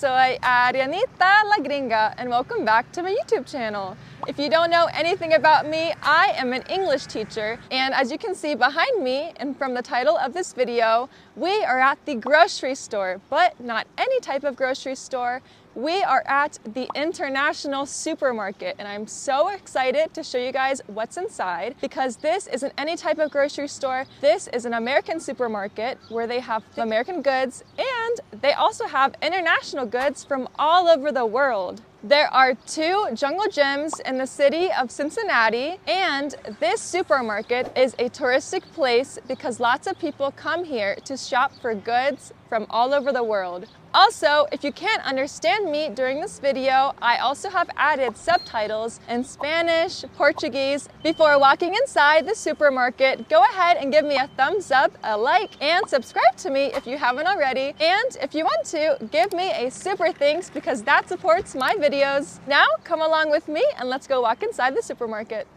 soy Ariannitalagringa and welcome back to my YouTube channel. If you don't know anything about me, I am an English teacher, and as you can see behind me and from the title of this video, we are at the grocery store, but not any type of grocery store. We are at the International Supermarket, and I'm so excited to show you guys what's inside because this isn't any type of grocery store. This is an American supermarket where they have American goods and they also have international goods from all over the world. There are 2 jungle gyms in the city of Cincinnati, and this supermarket is a touristic place because lots of people come here to shop for goods from all over the world. Also, if you can't understand me during this video, I also have added subtitles in Spanish, Portuguese. Before walking inside the supermarket, go ahead and give me a thumbs up, a like, and subscribe to me if you haven't already. And if you want to, give me a super thanks because that supports my videos. Now, come along with me and let's go walk inside the supermarket.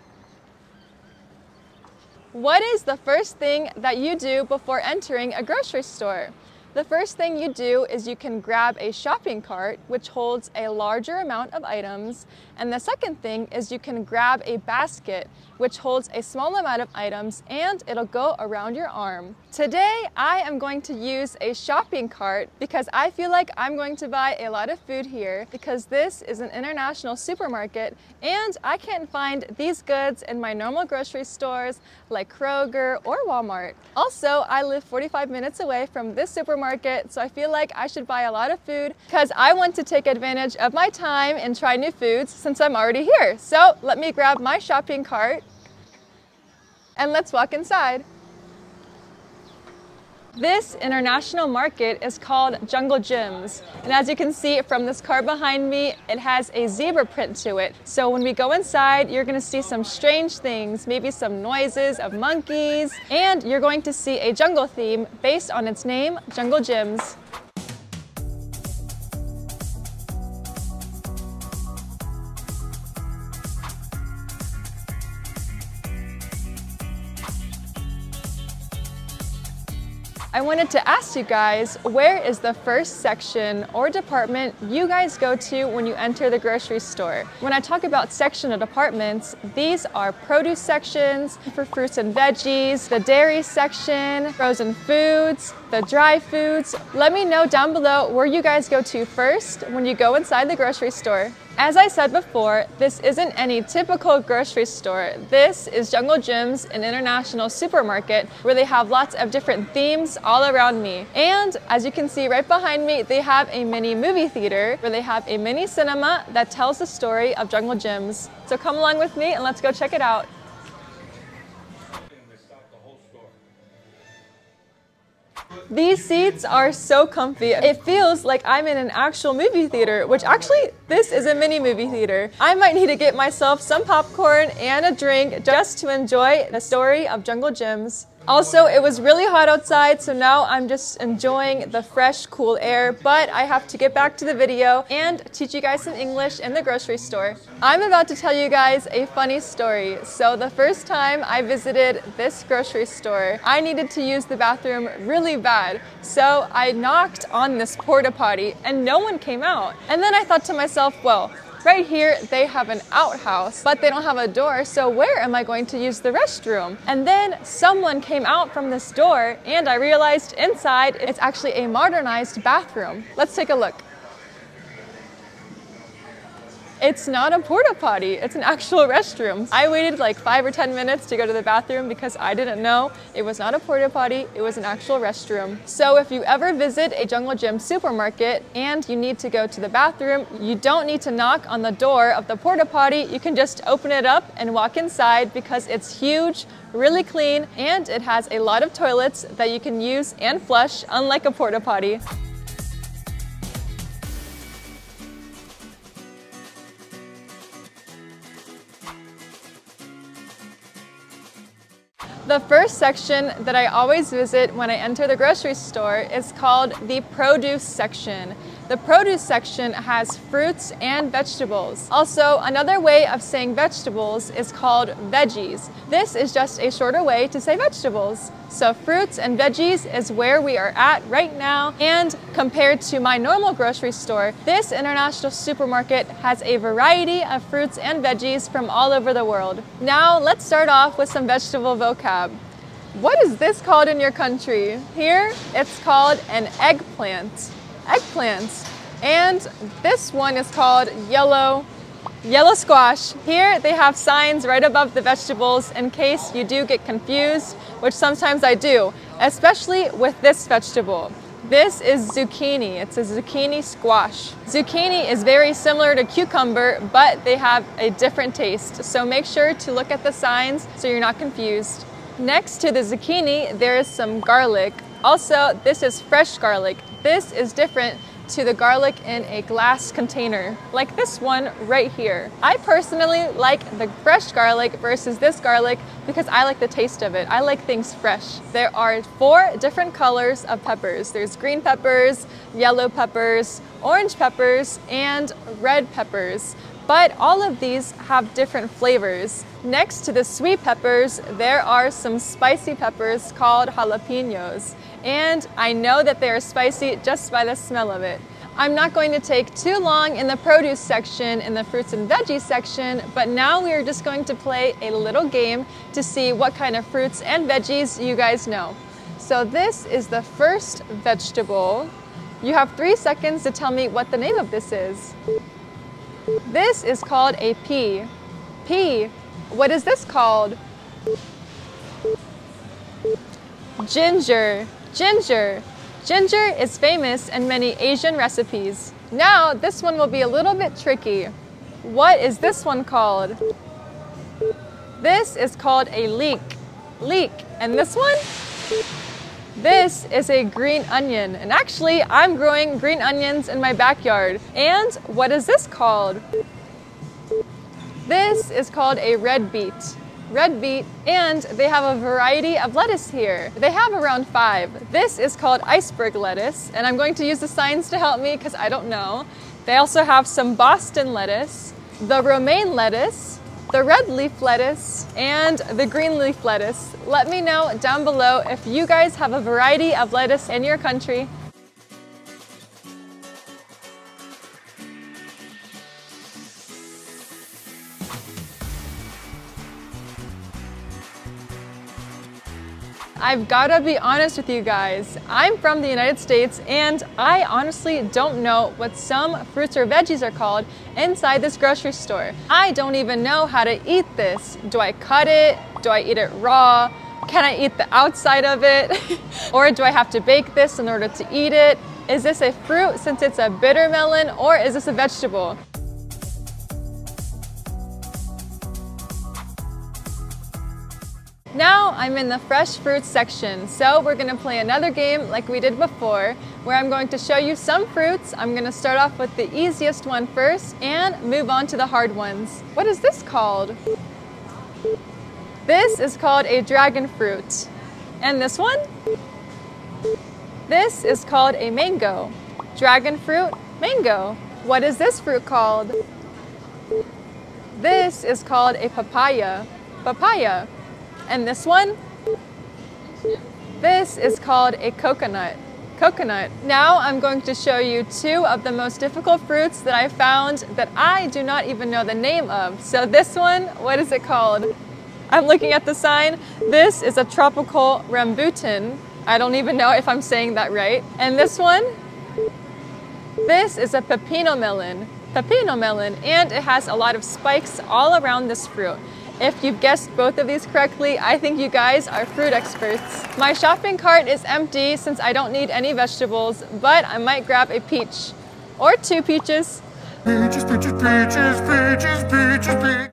What is the first thing that you do before entering a grocery store? The first thing you do is you can grab a shopping cart, which holds a larger amount of items. And the second thing is you can grab a basket, which holds a small amount of items, and it'll go around your arm. Today, I am going to use a shopping cart because I feel like I'm going to buy a lot of food here because this is an international supermarket and I can't find these goods in my normal grocery stores like Kroger or Walmart. Also, I live 45 minutes away from this supermarket, so I feel like I should buy a lot of food because I want to take advantage of my time and try new foods since I'm already here. So let me grab my shopping cart and let's walk inside. This international market is called Jungle Gyms, and as you can see from this car behind me, it has a zebra print to it. So when we go inside, you're going to see some strange things, maybe some noises of monkeys, and you're going to see a jungle theme based on its name, Jungle Gyms. I wanted to ask you guys, where is the first section or department you guys go to when you enter the grocery store? When I talk about section or departments, these are produce sections for fruits and veggies, the dairy section, frozen foods, the dry foods. Let me know down below where you guys go to first when you go inside the grocery store. As I said before, this isn't any typical grocery store. This is Jungle Gyms, an international supermarket where they have lots of different themes all around me. And as you can see right behind me, they have a mini movie theater where they have a mini cinema that tells the story of Jungle Gyms. So come along with me and let's go check it out. These seats are so comfy. It feels like I'm in an actual movie theater, which actually, this is a mini movie theater. I might need to get myself some popcorn and a drink just to enjoy the story of Jungle Gyms. Also, it was really hot outside, so now I'm just enjoying the fresh, cool air, but I have to get back to the video and teach you guys some English in the grocery store. I'm about to tell you guys a funny story. So the first time I visited this grocery store, I needed to use the bathroom really bad. So I knocked on this porta potty and no one came out. And then I thought to myself, well, right here, they have an outhouse, but they don't have a door, so where am I going to use the restroom? And then someone came out from this door, and I realized inside it's actually a modernized bathroom. Let's take a look. It's not a porta potty, it's an actual restroom. I waited like 5 or 10 minutes to go to the bathroom because I didn't know it was not a porta potty, it was an actual restroom. So if you ever visit a Jungle Gym supermarket and you need to go to the bathroom, you don't need to knock on the door of the porta potty, you can just open it up and walk inside because it's huge, really clean, and it has a lot of toilets that you can use and flush, unlike a porta potty. The first section that I always visit when I enter the grocery store is called the produce section. The produce section has fruits and vegetables. Also, another way of saying vegetables is called veggies. This is just a shorter way to say vegetables. So fruits and veggies is where we are at right now, and compared to my normal grocery store, this international supermarket has a variety of fruits and veggies from all over the world. Now let's start off with some vegetable vocab. What is this called in your country? Here it's called an eggplant. Eggplants. And this one is called yellow squash. Here they have signs right above the vegetables in case you do get confused, which sometimes I do, especially with this vegetable. This is zucchini. It's a zucchini squash. Zucchini is very similar to cucumber, but they have a different taste. So make sure to look at the signs so you're not confused. Next to the zucchini, there is some garlic. Also, this is fresh garlic. This is different to the garlic in a glass container, like this one right here. I personally like the fresh garlic versus this garlic because I like the taste of it. I like things fresh. There are 4 different colors of peppers. There's green peppers, yellow peppers, orange peppers, and red peppers. But all of these have different flavors. Next to the sweet peppers, there are some spicy peppers called jalapenos. And I know that they are spicy just by the smell of it. I'm not going to take too long in the produce section, in the fruits and veggies section, but now we are just going to play a little game to see what kind of fruits and veggies you guys know. So this is the first vegetable. You have 3 seconds to tell me what the name of this is. This is called a pea. Pea. What is this called? Ginger. Ginger. Ginger is famous in many Asian recipes. Now, this one will be a little bit tricky. What is this one called? This is called a leek. Leek. And this one? This is a green onion. And actually, I'm growing green onions in my backyard. And what is this called? This is called a red beet. Red beet, and they have a variety of lettuce here. They have around 5. This is called iceberg lettuce, and I'm going to use the signs to help me because I don't know. They also have some Boston lettuce, the romaine lettuce, the red leaf lettuce, and the green leaf lettuce. Let me know down below if you guys have a variety of lettuce in your country. I've gotta be honest with you guys. I'm from the United States and I honestly don't know what some fruits or veggies are called inside this grocery store. I don't even know how to eat this. Do I cut it? Do I eat it raw? Can I eat the outside of it? Or do I have to bake this in order to eat it? Is this a fruit since it's a bitter melon, or is this a vegetable? Now I'm in the fresh fruits section, so we're going to play another game like we did before, where I'm going to show you some fruits. I'm going to start off with the easiest one first and move on to the hard ones. What is this called? This is called a dragon fruit. And this one? This is called a mango. Dragon fruit, mango. What is this fruit called? This is called a papaya. Papaya. And this one? This is called a coconut. Coconut. Now I'm going to show you 2 of the most difficult fruits that I found that I do not even know the name of. So this one, what is it called? I'm looking at the sign. This is a tropical rambutan. I don't even know if I'm saying that right. And this one? This is a pepino melon. Pepino melon. And it has a lot of spikes all around this fruit. If you've guessed both of these correctly, I think you guys are fruit experts. My shopping cart is empty since I don't need any vegetables, but I might grab a peach or 2 peaches. Peaches, peaches, peaches, peaches, peaches, peaches.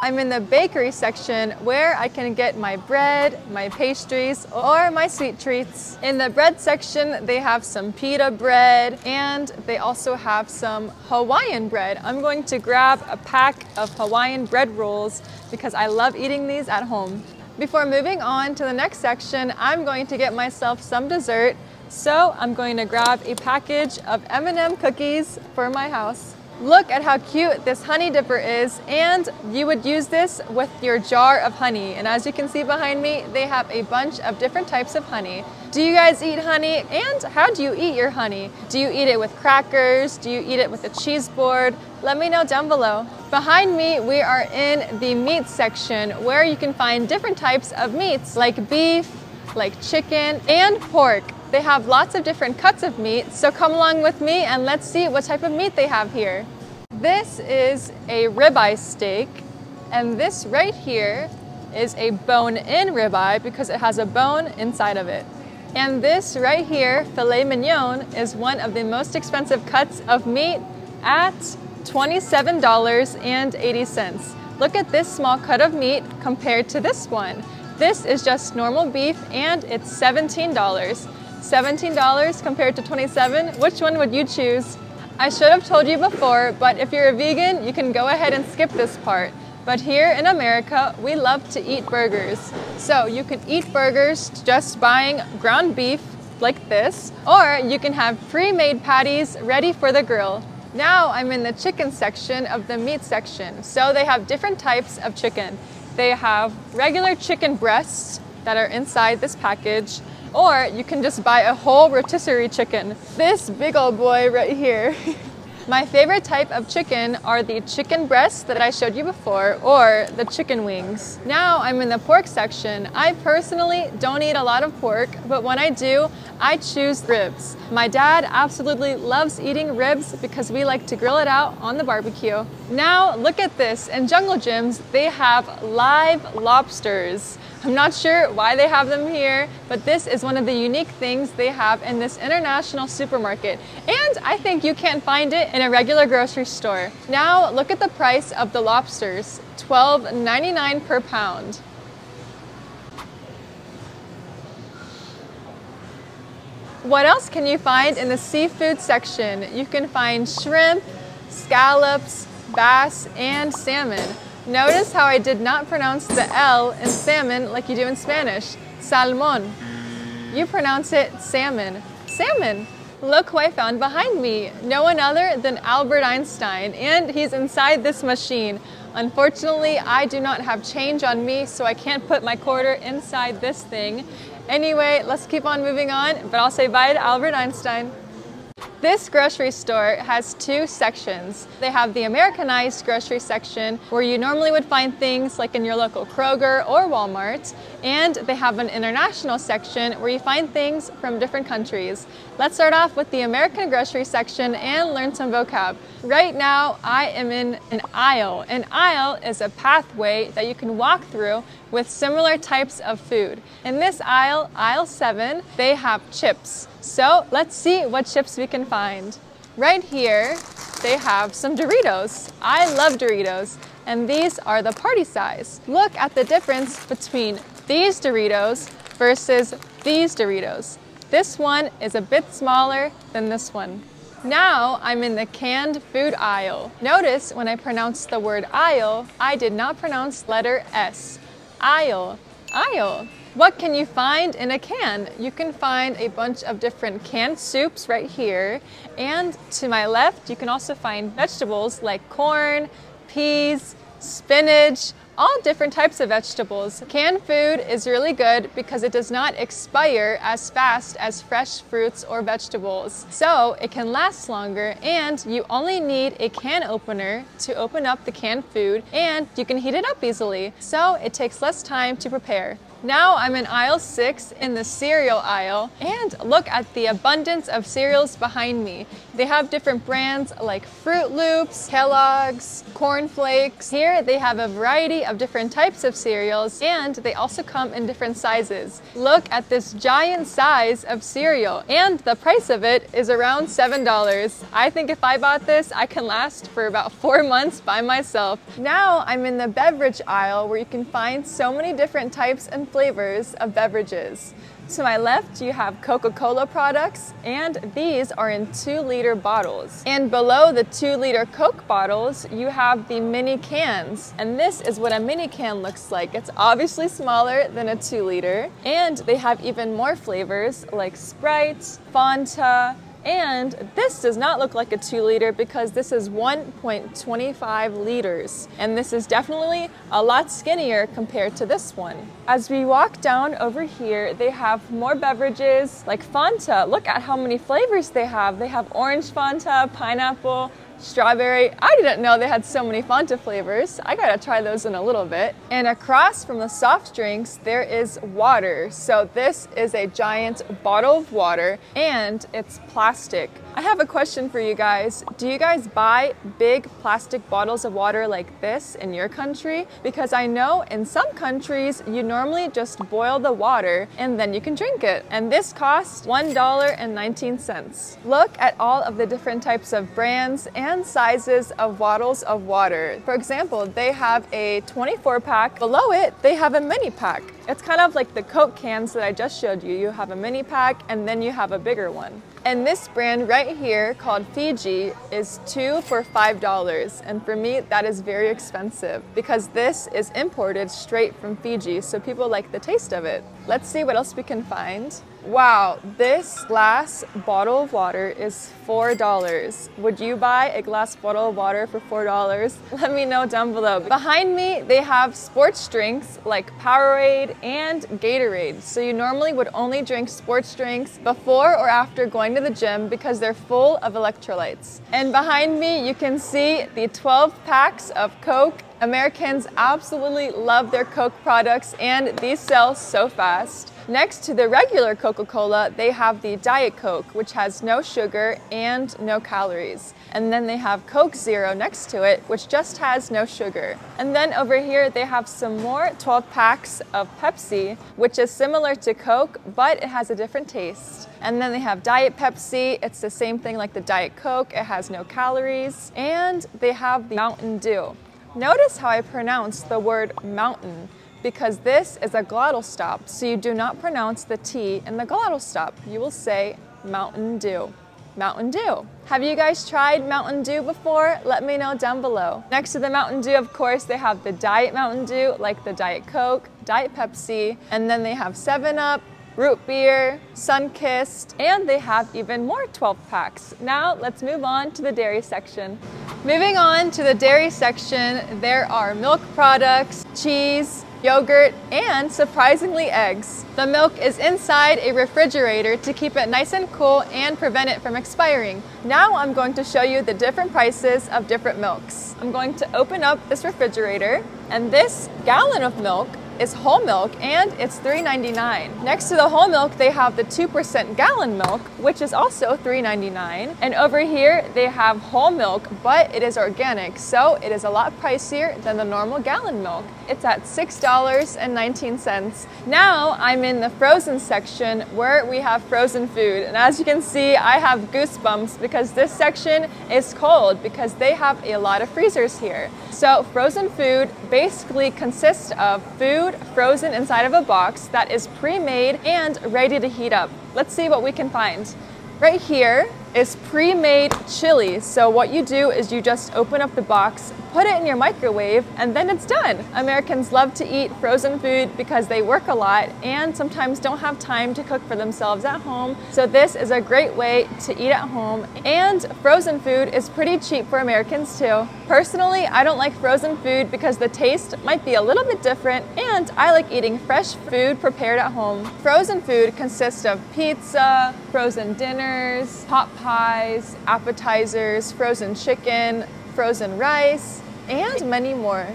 I'm in the bakery section where I can get my bread, my pastries, or my sweet treats. In the bread section, they have some pita bread and they also have some Hawaiian bread. I'm going to grab a pack of Hawaiian bread rolls because I love eating these at home. Before moving on to the next section, I'm going to get myself some dessert. So I'm going to grab a package of M&M cookies for my house. Look at how cute this honey dipper is, and you would use this with your jar of honey. And as you can see behind me, they have a bunch of different types of honey. Do you guys eat honey? And how do you eat your honey? Do you eat it with crackers? Do you eat it with a cheese board? Let me know down below. Behind me, we are in the meat section where you can find different types of meats like beef, like chicken, and pork. They have lots of different cuts of meat, so come along with me and let's see what type of meat they have here. This is a ribeye steak, and this right here is a bone-in ribeye because it has a bone inside of it. And this right here, filet mignon, is one of the most expensive cuts of meat at $27.80. Look at this small cut of meat compared to this one. This is just normal beef and it's $17. $17 compared to $27, which one would you choose? I should have told you before, but if you're a vegan, you can go ahead and skip this part. But here in America, we love to eat burgers. So you can eat burgers just buying ground beef like this, or you can have pre-made patties ready for the grill. Now I'm in the chicken section of the meat section. So they have different types of chicken. They have regular chicken breasts that are inside this package, or you can just buy a whole rotisserie chicken. This big old boy right here. My favorite type of chicken are the chicken breasts that I showed you before, or the chicken wings. Now I'm in the pork section. I personally don't eat a lot of pork, but when I do, I choose ribs. My dad absolutely loves eating ribs because we like to grill it out on the barbecue. Now look at this. In Jungle Gyms, they have live lobsters. I'm not sure why they have them here, but this is one of the unique things they have in this international supermarket. And I think you can't find it in a regular grocery store. Now look at the price of the lobsters, $12.99 per pound. What else can you find in the seafood section? You can find shrimp, scallops, bass, and salmon. Notice how I did not pronounce the L in salmon like you do in Spanish. Salmon. You pronounce it salmon. Salmon. Look who I found behind me. No one other than Albert Einstein, and he's inside this machine. Unfortunately, I do not have change on me, so I can't put my quarter inside this thing. Anyway, let's keep on moving on, but I'll say bye to Albert Einstein. This grocery store has two sections. They have the Americanized grocery section where you normally would find things like in your local Kroger or Walmart, and they have an international section where you find things from different countries. Let's start off with the American grocery section and learn some vocab. Right now, I am in an aisle. An aisle is a pathway that you can walk through with similar types of food. In this aisle, aisle 7, they have chips. So let's see what chips we can find. Right here, they have some Doritos. I love Doritos, and these are the party size. Look at the difference between these Doritos versus these Doritos. This one is a bit smaller than this one. Now I'm in the canned food aisle. Notice when I pronounced the word aisle, I did not pronounce letter S. Aisle, aisle. What can you find in a can? You can find a bunch of different canned soups right here. And to my left, you can also find vegetables like corn, peas, spinach, all different types of vegetables. Canned food is really good because it does not expire as fast as fresh fruits or vegetables. So it can last longer, and you only need a can opener to open up the canned food, and you can heat it up easily. So it takes less time to prepare. Now I'm in aisle 6 in the cereal aisle, and look at the abundance of cereals behind me. They have different brands like Fruit Loops, Kellogg's, Corn Flakes. Here they have a variety of different types of cereals, and they also come in different sizes. Look at this giant size of cereal, and the price of it is around $7. I think if I bought this, I can last for about 4 months by myself. Now I'm in the beverage aisle where you can find so many different types and flavors of beverages. To my left, you have Coca-Cola products, and these are in 2-liter bottles. And below the 2-liter Coke bottles, you have the mini cans. And this is what a mini can looks like. It's obviously smaller than a 2-liter, and they have even more flavors like Sprite, Fanta, and this does not look like a 2-liter because this is 1.25 liters. And this is definitely a lot skinnier compared to this one. As we walk down over here, they have more beverages like Fanta. Look at how many flavors they have. They have orange Fanta, pineapple, strawberry. I didn't know they had so many Fanta flavors. I gotta try those in a little bit. And across from the soft drinks, there is water. So this is a giant bottle of water, and it's plastic. I have a question for you guys. Do you guys buy big plastic bottles of water like this in your country? Because I know in some countries, you normally just boil the water and then you can drink it. And this costs $1.19. Look at all of the different types of brands and sizes of bottles of water. For example, they have a 24-pack. Below it, they have a mini pack. It's kind of like the Coke cans that I just showed you. You have a mini pack and then you have a bigger one. And this brand right here called Fiji is 2 for $5. And for me, that is very expensive because this is imported straight from Fiji, so people like the taste of it. Let's see what else we can find. Wow, this glass bottle of water is $4. Would you buy a glass bottle of water for $4? Let me know down below. Behind me, they have sports drinks like Powerade and Gatorade. So you normally would only drink sports drinks before or after going to the gym because they're full of electrolytes. And behind me, you can see the 12 packs of Coke. Americans absolutely love their Coke products, and these sell so fast. Next to the regular Coca-Cola, they have the Diet Coke, which has no sugar and no calories. And then they have Coke Zero next to it, which just has no sugar. And then over here, they have some more 12 packs of Pepsi, which is similar to Coke, but it has a different taste. And then they have Diet Pepsi. It's the same thing like the Diet Coke. It has no calories. And they have the Mountain Dew. Notice how I pronounce the word mountain, because this is a glottal stop, so you do not pronounce the T in the glottal stop. You will say Mountain Dew. Mountain Dew. Have you guys tried Mountain Dew before? Let me know down below. Next to the Mountain Dew, of course, they have the Diet Mountain Dew, like the Diet Coke, Diet Pepsi, and then they have 7-Up, root beer, Sunkist, and they have even more 12 packs. Now let's move on to the dairy section. Moving on to the dairy section, there are milk products, cheese, yogurt, and surprisingly eggs. The milk is inside a refrigerator to keep it nice and cool and prevent it from expiring. Now I'm going to show you the different prices of different milks. I'm going to open up this refrigerator, and this gallon of milk is whole milk, and it's $3.99. Next to the whole milk, they have the 2% gallon milk, which is also $3.99. And over here, they have whole milk, but it is organic, so it is a lot pricier than the normal gallon milk. It's at $6.19. Now I'm in the frozen section where we have frozen food. And as you can see, I have goosebumps because this section is cold because they have a lot of freezers here. So frozen food basically consists of food frozen inside of a box that is pre-made and ready to heat up. Let's see what we can find. Right here is pre-made chili. So what you do is you just open up the box, put it in your microwave, and then it's done. Americans love to eat frozen food because they work a lot and sometimes don't have time to cook for themselves at home. So this is a great way to eat at home, and frozen food is pretty cheap for Americans too. Personally, I don't like frozen food because the taste might be a little bit different, and I like eating fresh food prepared at home. Frozen food consists of pizza, frozen dinners, pot pies, appetizers, frozen chicken, frozen rice, and many more.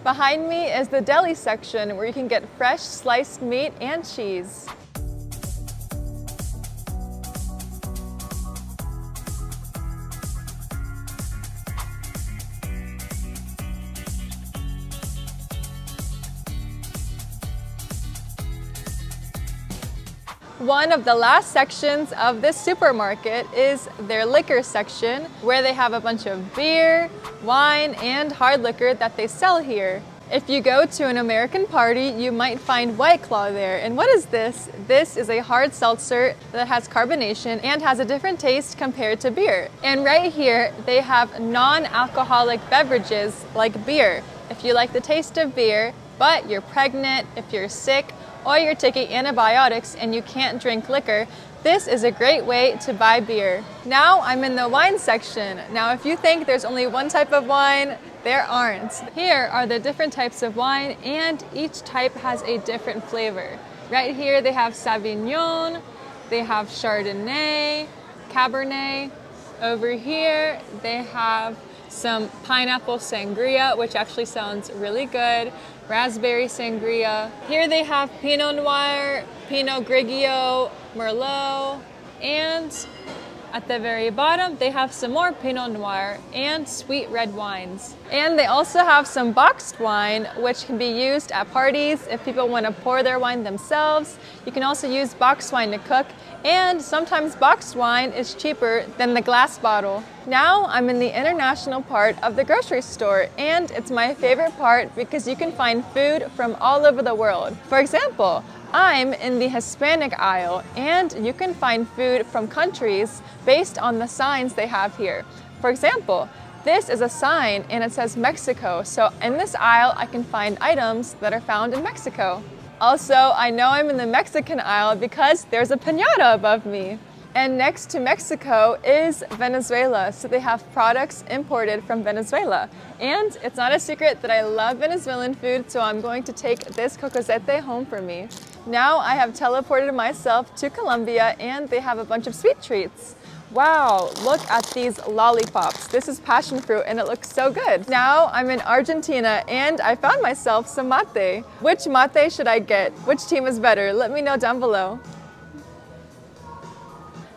Behind me is the deli section where you can get fresh sliced meat and cheese. One of the last sections of this supermarket is their liquor section, where they have a bunch of beer, wine, and hard liquor that they sell here. If you go to an American party, you might find White Claw there. And what is this? This is a hard seltzer that has carbonation and has a different taste compared to beer. And right here, they have non-alcoholic beverages like beer. If you like the taste of beer, but you're pregnant, if you're sick, or you're taking antibiotics and you can't drink liquor, this is a great way to buy beer. Now I'm in the wine section. Now if you think there's only one type of wine, there aren't. Here are the different types of wine, and each type has a different flavor. Right here they have Sauvignon, they have Chardonnay, Cabernet. Over here they have some pineapple sangria, which actually sounds really good, raspberry sangria. Here they have Pinot Noir, Pinot Grigio, Merlot, and at the very bottom, they have some more Pinot Noir and sweet red wines. And they also have some boxed wine, which can be used at parties if people want to pour their wine themselves. You can also use boxed wine to cook, and sometimes boxed wine is cheaper than the glass bottle. Now I'm in the international part of the grocery store, and it's my favorite part because you can find food from all over the world. For example, I'm in the Hispanic aisle, and you can find food from countries based on the signs they have here. For example, this is a sign and it says Mexico, so in this aisle I can find items that are found in Mexico. Also, I know I'm in the Mexican aisle because there's a piñata above me. And next to Mexico is Venezuela, so they have products imported from Venezuela. And it's not a secret that I love Venezuelan food, so I'm going to take this cocosete home for me. Now I have teleported myself to Colombia, and they have a bunch of sweet treats. Wow, look at these lollipops. This is passion fruit and it looks so good. Now I'm in Argentina and I found myself some mate. Which mate should I get? Which team is better? Let me know down below.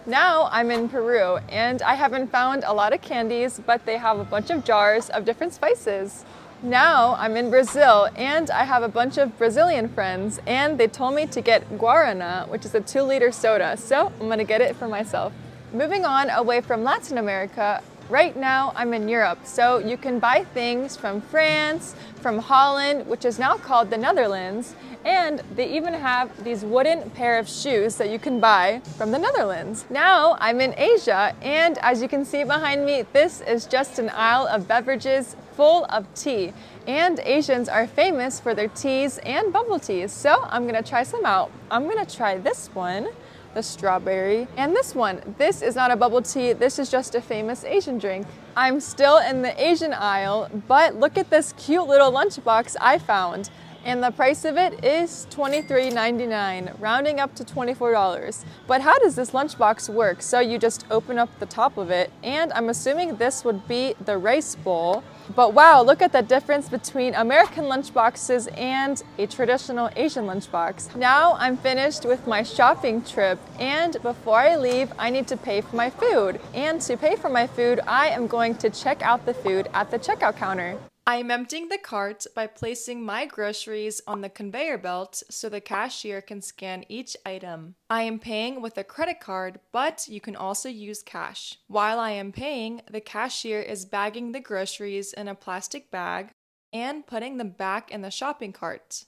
Now I'm in Peru and I haven't found a lot of candies, but they have a bunch of jars of different spices. Now I'm in Brazil and I have a bunch of Brazilian friends, and they told me to get Guarana, which is a 2-liter soda, so I'm gonna get it for myself. Moving on away from Latin America, right now I'm in Europe, so you can buy things from France, from Holland, which is now called the Netherlands, and they even have these wooden pair of shoes that you can buy from the Netherlands. Now I'm in Asia, and as you can see behind me, this is just an aisle of beverages full of tea. And Asians are famous for their teas and bubble teas, so I'm gonna try some out. I'm gonna try this one, the strawberry, and this one. This is not a bubble tea, this is just a famous Asian drink. I'm still in the Asian aisle, but look at this cute little lunchbox I found. And the price of it is $23.99, rounding up to $24. But how does this lunchbox work? So you just open up the top of it, and I'm assuming this would be the rice bowl. But wow, look at the difference between American lunchboxes and a traditional Asian lunchbox. Now I'm finished with my shopping trip, and before I leave, I need to pay for my food. And to pay for my food, I am going to check out the food at the checkout counter. I am emptying the cart by placing my groceries on the conveyor belt so the cashier can scan each item. I am paying with a credit card, but you can also use cash. While I am paying, the cashier is bagging the groceries in a plastic bag and putting them back in the shopping cart.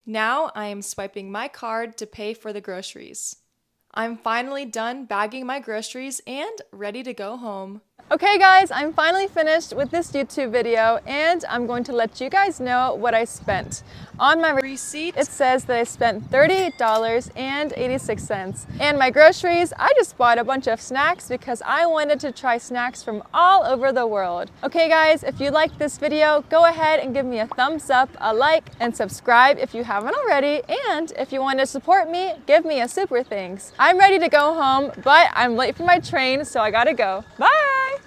Now I am swiping my card to pay for the groceries. I'm finally done bagging my groceries and ready to go home. Okay guys, I'm finally finished with this YouTube video, and I'm going to let you guys know what I spent. On my receipt, it says that I spent $38.86. And my groceries, I just bought a bunch of snacks because I wanted to try snacks from all over the world. Okay guys, if you liked this video, go ahead and give me a thumbs up, a like, and subscribe if you haven't already. And if you want to support me, give me a super thanks. I'm ready to go home, but I'm late for my train, so I gotta go. Bye!